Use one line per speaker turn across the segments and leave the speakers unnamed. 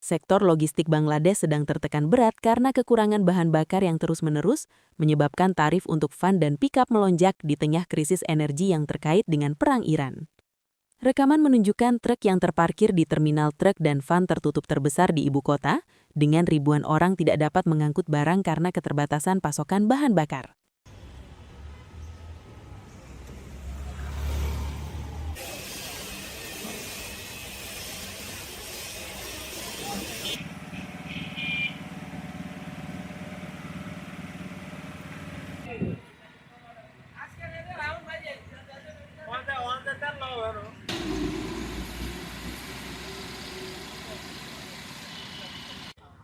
Sektor logistik Bangladesh sedang tertekan berat karena kekurangan bahan bakar yang terus-menerus, menyebabkan tarif untuk van dan pickup melonjak di tengah krisis energi yang terkait dengan perang Iran. Rekaman menunjukkan truk yang terparkir di terminal truk dan van tertutup terbesar di ibu kota, dengan ribuan orang tidak dapat mengangkut barang karena keterbatasan pasokan bahan bakar.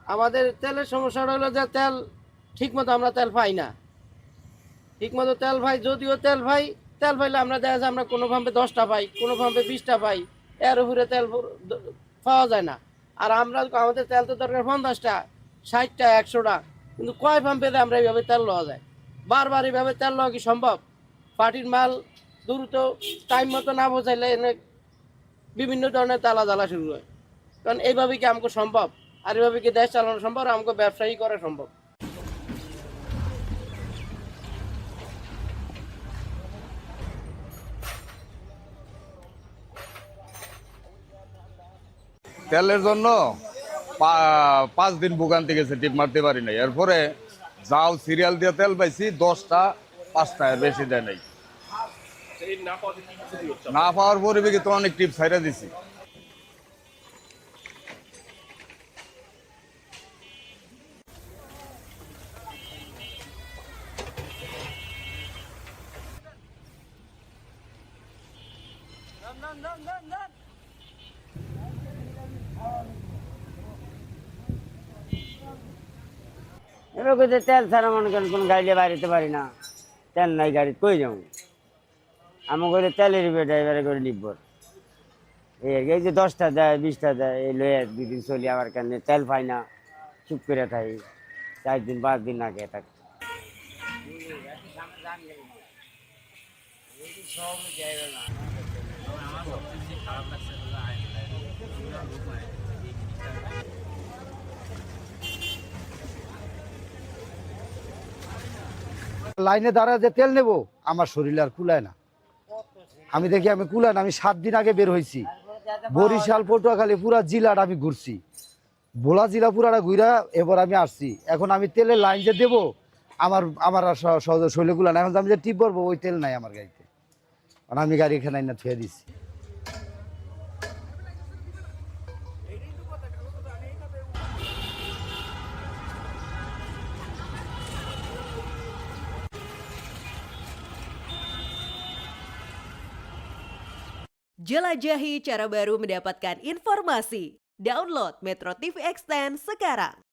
আমাদের তেলের সমস্যাটা হলো যে তেল ঠিকমতো আমরা তেল পাই না। ঠিকমতো তেল পাই, যদিও তেল পাইলে আমরা দেখা যায় আমরা কোনো পাম্পে 10টা পাই, কোনো পাম্পে 20টা পাই, এর উপরে তেল পাওয়া যায় না। আর আমাদের তেল তো দরকার 50টা, 60টা, 100টা, কিন্তু কয় পাম্পে আমরা এইভাবে তেল লওয়া যায়? বারবার এইভাবে তেল লওয়া কি সম্ভব? পার্টির মাল দ্রুত টাইম মতো না পৌঁছাইলে বিভিন্ন ধরনের তালা জ্বালা শুরু হয়। কারণ এইভাবে কি আমাকে সম্ভব? আর এভাবে কি দেশ চালানো সম্ভব? আমাকে ব্যবসায়ী করা সম্ভব?
তেলের জন্য 5 দিন ভোগান্তি গেছে, টিপ মারতে পারি নাই। এরপরে যাও সিরিয়াল দিয়ে তেল পাইছি 10টা, 5টা, এর বেশি দেয় নাই। না পাওয়ার পরিবেশে তো অনেক টিপ ছাইরা দিছি।
এবার কইতে তেল ছাড়া মনে করেন কোনো গাড়ি দিয়ে বাইরেতে পারি না, তেল নাই গাড়ি কই যাবো, আমি করে তেলের ড্রাইভারে করে লিখব। এই যে 10টা দেয়, 20টা দেয়, এই লয়ে 2 দিন চলি, আবার কেন তেল পাই না, চুপ করে থাকি, 4 দিন 5 দিন না খেয়ে থাকি।
লাইনে দাঁড়ায় যে তেল নেব, আমার শরীরে আর কুলায় না। আমি দেখি আমি কুলায় না। আমি 7 দিন আগে বের হয়েছি, বরিশাল, পটুয়াখালী পুরা জেলাটা আমি ঘুরছি, ভোলা জেলা পুরাটা ঘুরা এবার আমি আসছি। এখন আমি তেলের লাইন যে দেবো, আমার আর শরীরে কুলায় না। এখন আমি যে টিপ ভরবো, ওই তেল নাই আমার গাড়িতে, কারণ আমি গাড়ি এখানে না থুয়ে দিচ্ছি।
Jelajahi cara baru mendapatkan informasi. Download Metro TV Extend sekarang.